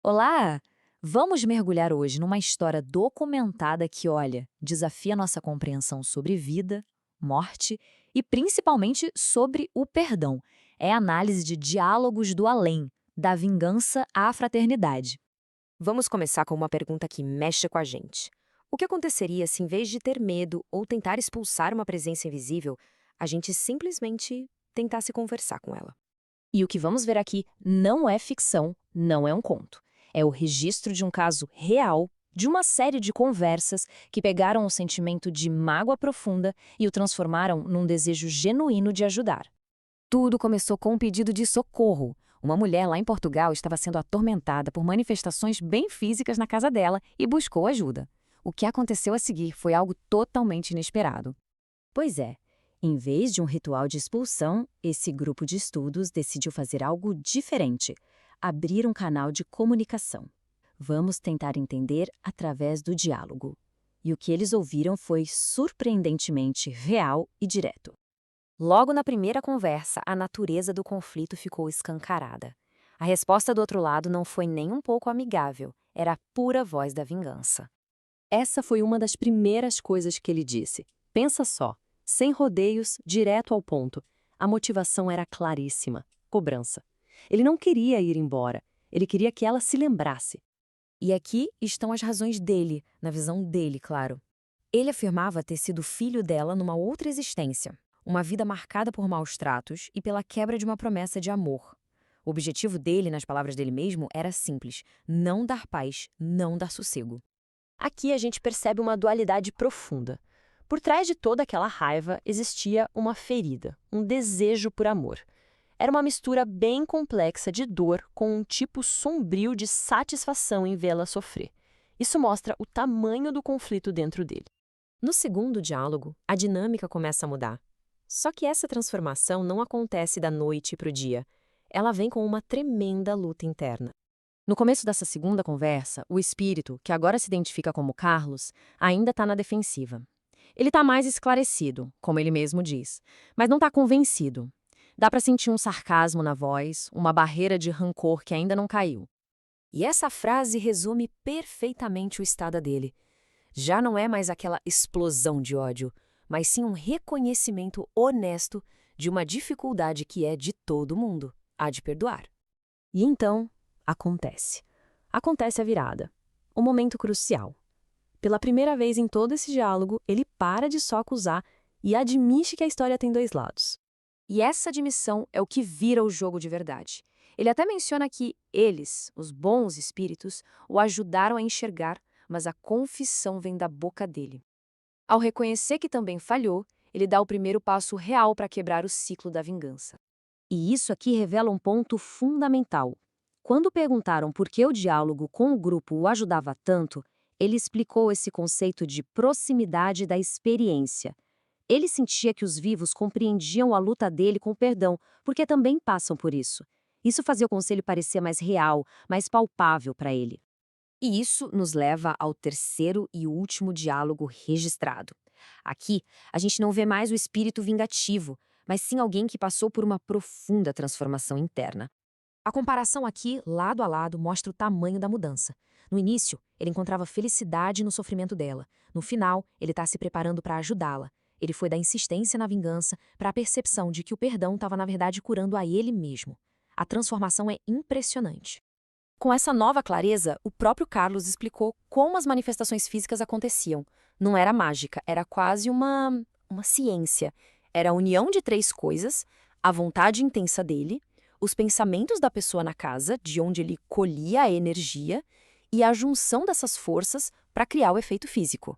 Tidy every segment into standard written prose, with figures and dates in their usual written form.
Olá! Vamos mergulhar hoje numa história documentada que, olha, desafia nossa compreensão sobre vida, morte e principalmente sobre o perdão. É a análise de diálogos do além, da vingança à fraternidade. Vamos começar com uma pergunta que mexe com a gente. O que aconteceria se, em vez de ter medo ou tentar expulsar uma presença invisível, a gente simplesmente tentasse conversar com ela? E o que vamos ver aqui não é ficção, não é um conto. É o registro de um caso real, de uma série de conversas que pegaram o sentimento de mágoa profunda e o transformaram num desejo genuíno de ajudar. Tudo começou com um pedido de socorro. Uma mulher lá em Portugal estava sendo atormentada por manifestações bem físicas na casa dela e buscou ajuda. O que aconteceu a seguir foi algo totalmente inesperado. Pois é, em vez de um ritual de expulsão, esse grupo de estudos decidiu fazer algo diferente: abrir um canal de comunicação. Vamos tentar entender através do diálogo. E o que eles ouviram foi surpreendentemente real e direto. Logo na primeira conversa, a natureza do conflito ficou escancarada. A resposta do outro lado não foi nem um pouco amigável, era a pura voz da vingança. Essa foi uma das primeiras coisas que ele disse. Pensa só, sem rodeios, direto ao ponto. A motivação era claríssima: cobrança. Ele não queria ir embora, ele queria que ela se lembrasse. E aqui estão as razões dele, na visão dele, claro. Ele afirmava ter sido filho dela numa outra existência, uma vida marcada por maus tratos e pela quebra de uma promessa de amor. O objetivo dele, nas palavras dele mesmo, era simples: não dar paz, não dar sossego. Aqui a gente percebe uma dualidade profunda. Por trás de toda aquela raiva existia uma ferida, um desejo por amor. Era uma mistura bem complexa de dor com um tipo sombrio de satisfação em vê-la sofrer. Isso mostra o tamanho do conflito dentro dele. No segundo diálogo, a dinâmica começa a mudar. Só que essa transformação não acontece da noite para o dia. Ela vem com uma tremenda luta interna. No começo dessa segunda conversa, o espírito, que agora se identifica como Carlos, ainda está na defensiva. Ele está mais esclarecido, como ele mesmo diz, mas não está convencido. Dá para sentir um sarcasmo na voz, uma barreira de rancor que ainda não caiu. E essa frase resume perfeitamente o estado dele. Já não é mais aquela explosão de ódio, mas sim um reconhecimento honesto de uma dificuldade que é de todo mundo, a de perdoar. E então, acontece. Acontece a virada. O momento crucial. Pela primeira vez em todo esse diálogo, ele para de só acusar e admite que a história tem dois lados. E essa admissão é o que vira o jogo de verdade. Ele até menciona que eles, os bons espíritos, o ajudaram a enxergar, mas a confissão vem da boca dele. Ao reconhecer que também falhou, ele dá o primeiro passo real para quebrar o ciclo da vingança. E isso aqui revela um ponto fundamental. Quando perguntaram por que o diálogo com o grupo o ajudava tanto, ele explicou esse conceito de proximidade da experiência. Ele sentia que os vivos compreendiam a luta dele com o perdão, porque também passam por isso. Isso fazia o conselho parecer mais real, mais palpável para ele. E isso nos leva ao terceiro e último diálogo registrado. Aqui, a gente não vê mais o espírito vingativo, mas sim alguém que passou por uma profunda transformação interna. A comparação aqui, lado a lado, mostra o tamanho da mudança. No início, ele encontrava felicidade no sofrimento dela. No final, ele está se preparando para ajudá-la. Ele foi da insistência na vingança para a percepção de que o perdão estava, na verdade, curando a ele mesmo. A transformação é impressionante. Com essa nova clareza, o próprio Carlos explicou como as manifestações físicas aconteciam. Não era mágica, era quase uma ciência. Era a união de três coisas: a vontade intensa dele, os pensamentos da pessoa na casa, de onde ele colhia a energia, e a junção dessas forças para criar o efeito físico.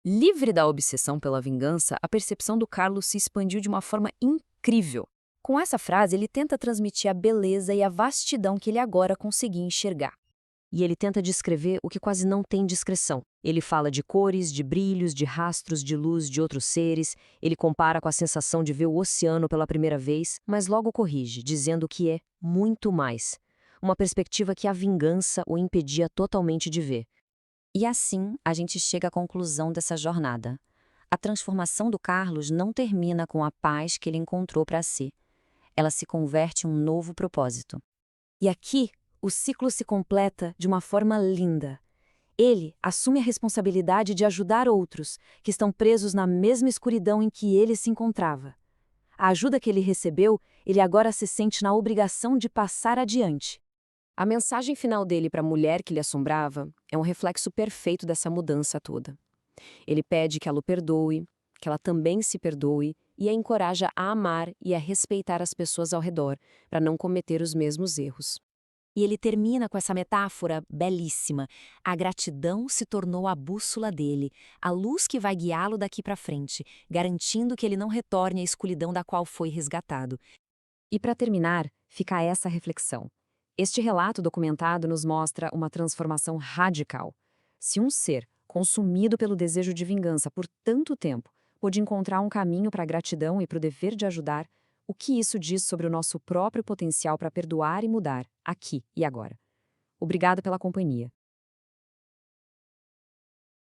Livre da obsessão pela vingança, a percepção do Carlos se expandiu de uma forma incrível. Com essa frase, ele tenta transmitir a beleza e a vastidão que ele agora conseguia enxergar. E ele tenta descrever o que quase não tem descrição. Ele fala de cores, de brilhos, de rastros de luz de outros seres. Ele compara com a sensação de ver o oceano pela primeira vez, mas logo corrige, dizendo que é muito mais. Uma perspectiva que a vingança o impedia totalmente de ver. E assim, a gente chega à conclusão dessa jornada. A transformação do Carlos não termina com a paz que ele encontrou para si. Ela se converte em um novo propósito. E aqui, o ciclo se completa de uma forma linda. Ele assume a responsabilidade de ajudar outros, que estão presos na mesma escuridão em que ele se encontrava. A ajuda que ele recebeu, ele agora se sente na obrigação de passar adiante. A mensagem final dele para a mulher que lhe assombrava é um reflexo perfeito dessa mudança toda. Ele pede que ela o perdoe, que ela também se perdoe e a encoraja a amar e a respeitar as pessoas ao redor, para não cometer os mesmos erros. E ele termina com essa metáfora belíssima. A gratidão se tornou a bússola dele, a luz que vai guiá-lo daqui para frente, garantindo que ele não retorne à escuridão da qual foi resgatado. E para terminar, fica essa reflexão. Este relato documentado nos mostra uma transformação radical. Se um ser, consumido pelo desejo de vingança por tanto tempo, pôde encontrar um caminho para a gratidão e para o dever de ajudar, o que isso diz sobre o nosso próprio potencial para perdoar e mudar, aqui e agora? Obrigada pela companhia.